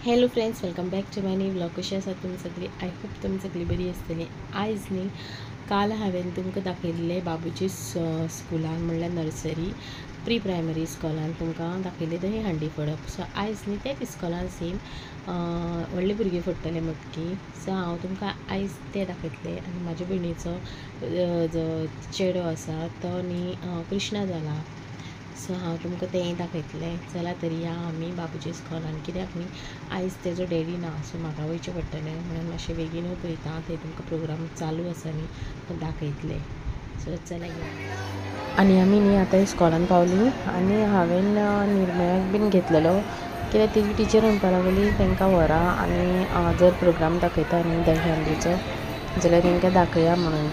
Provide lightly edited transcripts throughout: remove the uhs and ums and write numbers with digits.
Hello friends, welcome back to my new vlog. कशी आसात तुमी सगळी? आय होप तुमी सगळी बरी आसतली. आयज न्ही काल हांवें तुमकां दाखयल्ले बाबूची स्कुलान म्हणल्यार नर्सरी प्री प्रायमरी स्कूलान तुमकां दाखयले दही हांडी फोडप. सो आयज न्ही तेच इस्कॉलान सेम व्हडले भुरगे फोडटले मटकी. सो हांव तुमकां आयज ते दाखयतले. आनी म्हाज्या भयणीचो जो चेडो आसा तो न्ही कृष्णा जाला. सो हांव तुमकां तेंय दाखयतलें. चला तरी या आमी बाबूच्या इस्कॉलान, कित्याक न्ही आयज तेजो डॅडी ना, सो म्हाका वयचें पडटलें म्हणून मातशें बेगीनूच वयता. थंय तुमकां प्रोग्राम चालू आसा न्ही तो दाखयतले. सो चला या. आनी आमी न्ही आतां इस्कॉलान पावलीं आनी हांवें निर्मयाक बीन घेतलेलो, कित्याक तेजी टिचर म्हणपा लागली तांकां व्हरा आनी जर प्रोग्राम दाखयता न्ही दहीहंडीचो जाल्यार तांकां दाखया म्हणून.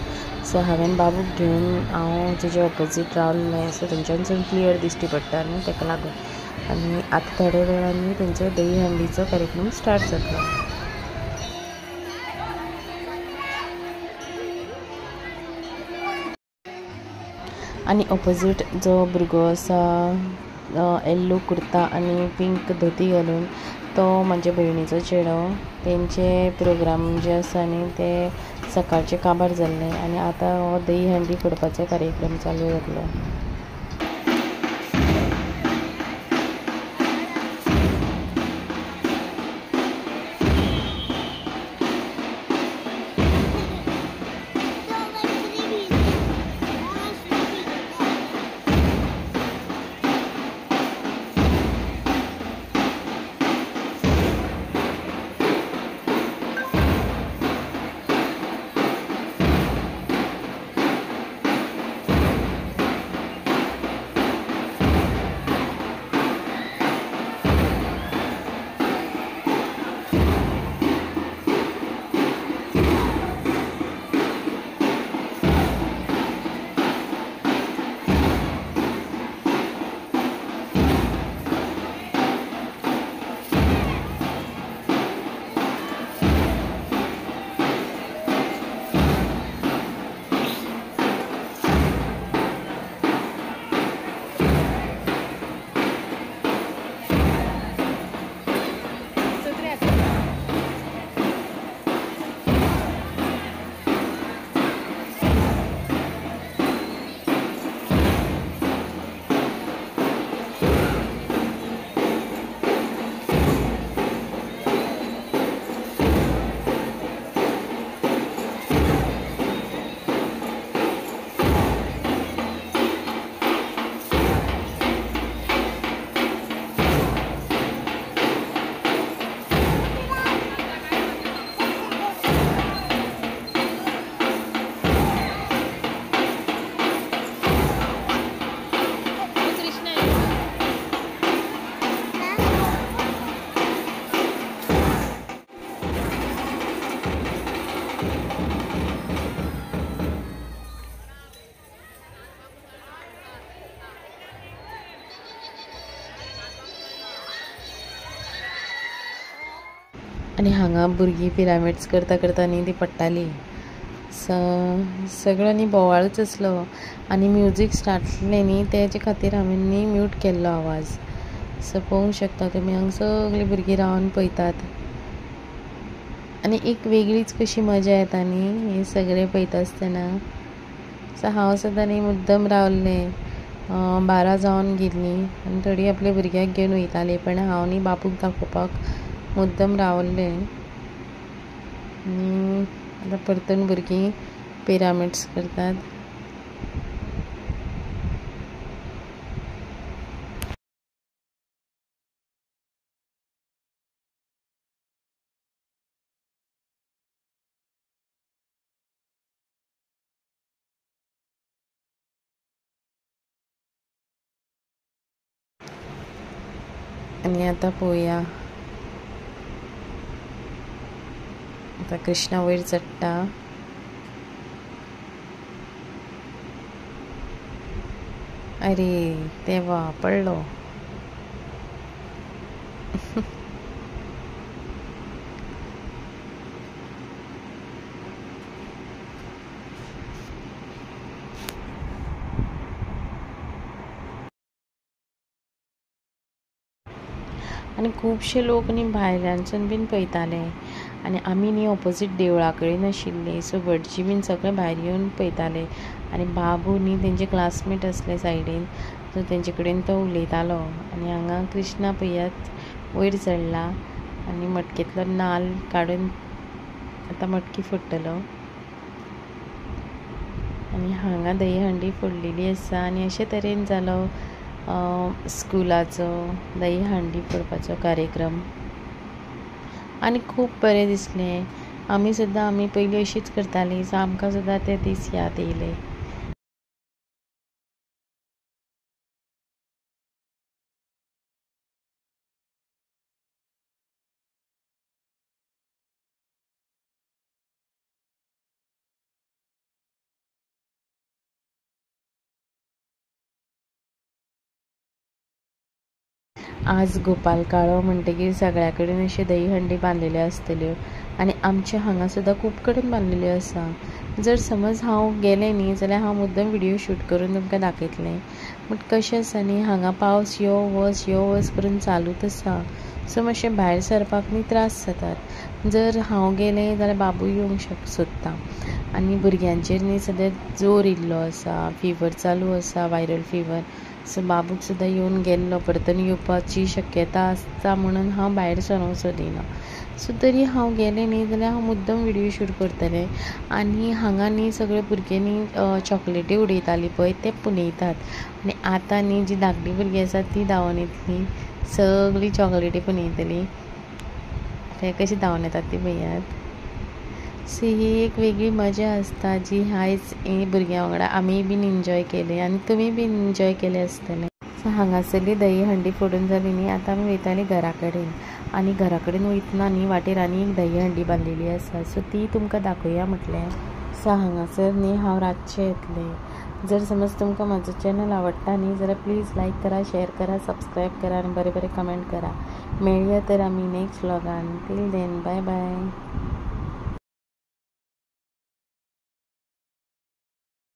सो हांवें बाबूक घेवन हांव तेजे ऑपोजीट रावल्लें. सो थंयच्यान क्लियर दिश्टी पडटा न्ही ताका लागून. आनी आतां थोड्या वेळान तेंचो दही हंडीचो कार्यक्रम स्टार्ट जातलो. आनी ऑपोजीट जो भुरगो आसा येल्लो कुर्ता आनी पिंक धोती घालून तो म्हाज्या भयणीचो चेडो. तेंचे प्रोग्राम जे आसा न्ही ते सकाळचे काबार जाल्ले आनी आतां हो दही हंडी फोडपाचो कार्यक्रम चालू जातलो. आनी हांगा भुरगीं पिरामिड्स करता करता न्ही ती पडटालीं. सगळो न्ही बोवाळच आसलो. आनी म्युजीक स्टार्ट जालें न्ही तेजे खातीर हांवें न्ही म्यूट केल्लो आवाज. सो पळोवंक शकता तुमी हांगा सगळीं भुरगीं रावन पळयतात. आनी एक वेगळीच कशी मजा येता न्ही हे सगळें पळयता आसतना. सो हांव सुद्दां न्ही मुद्दम रावल्लें. 12 जावन गेलीं आनी थोडीं आपल्या भुरग्याक घेवन वयतालीं, पण हांव न्ही बाबूक दाखोवपाक मुद्दम रावल्लें. आनी आतां परतून भुरगीं पिरामिड्स करतात. आनी आतां पळोवया. आतां कृष्णा वयर चडटा. अरे देवा, पडलो. आनी खुबशे लोक न्ही भायल्यानसून बीन पळयताले आनी आमी न्ही ऑपोजीट देवळा कडेन आशिल्लीं, सो भटजी बीन सगळे भायर येवन पळयताले आनी बाबू न्ही तेंचे क्लासमेट असले सायडीन, सो तेंचे कडेन तो उलयतालो आनी हांगा कृष्णा पयात वयर चडला आनी मटकेंतलो नाल्ल काडून आतां मटकी फोडटलो आनी हांगा दही हंडी फोडलेली आसा आनी अशे तरेन जालो स्कुलाचो दही हंडी फोडपाचो कार्यक्रम आनी खूब बरें दिसलें. आमी पयलीं अशीच करतालीं, सो आमकां सुद्दां ते दीस याद येयले. आज गोपाल काळो म्हणटकीर सगळ्या कडेन अशे दही हंडी बांदलेल्यो आसतल्यो आनी आमचे हांगा सुद्दां खूब कडेन बांदलेल्यो आसा. जर समज हांव गेलें न्ही जाल्यार हांव मुद्दम व्हिडियो शूट करून तुमकां दाखयतलें. बट कशें आसा न्ही, हांगा पावस यो वच करून चालूच आसा, सो मातशें भायर सरपाक न्ही त्रास जातात. जर हांव गेलें जाल्यार बाबूय येवंक सोदता आनी भुरग्यांचेर न्ही सद्या जोर येयल्लो आसा, फिवर चालू आसा, वायरल फिवर, सो बाबूक सुद्दां येवन गेल्लो परतून येवपाची शक्यता आसता म्हणून हांव भायर सरूंक सोदिना. सो तरी हांव गेलें न्ही जाल्यार हांव मुद्दम व्हिडियो शूट करतलें. आनी हांगा न्ही सगळे भुरगे न्ही चॉकलेटी उडयतालीं पळय ते पुंजयतात आनी आतां न्ही जी धाकटी भुरगीं आसात ती धांवन येतलीं, सगळीं चॉकलेटी पुंजयतलीं. ते कशी धांवन येतात ती पळयात. सो ही एक वेगळी मजा आसता जी आयज भुरग्यां वांगडा आमी बीन एन्जॉय केली आनी तुमी बीन एन्जॉय केलें आसतलें. सो हांगासरली दही हंडी फोडून जाली न्ही, आतां आमी वयतालीं घरा कडेन आनी घरा कडेन वयतना न्ही वाटेर आनी एक दही हंडी बांदलेली आसा, सो ती तुमकां दाखोवया म्हटलें. सो हांगासर न्ही हांव रातचें येतलें. जर समज तुमकां म्हाजो चॅनल आवडटा न्ही जाल्यार प्लीज लायक करा, शेअर करा, सबस्क्रायब करा आनी बरें बरें कमेंट करा. मेळया तर आमी नेक्स्ट व्लॉगान. Till then bye bye.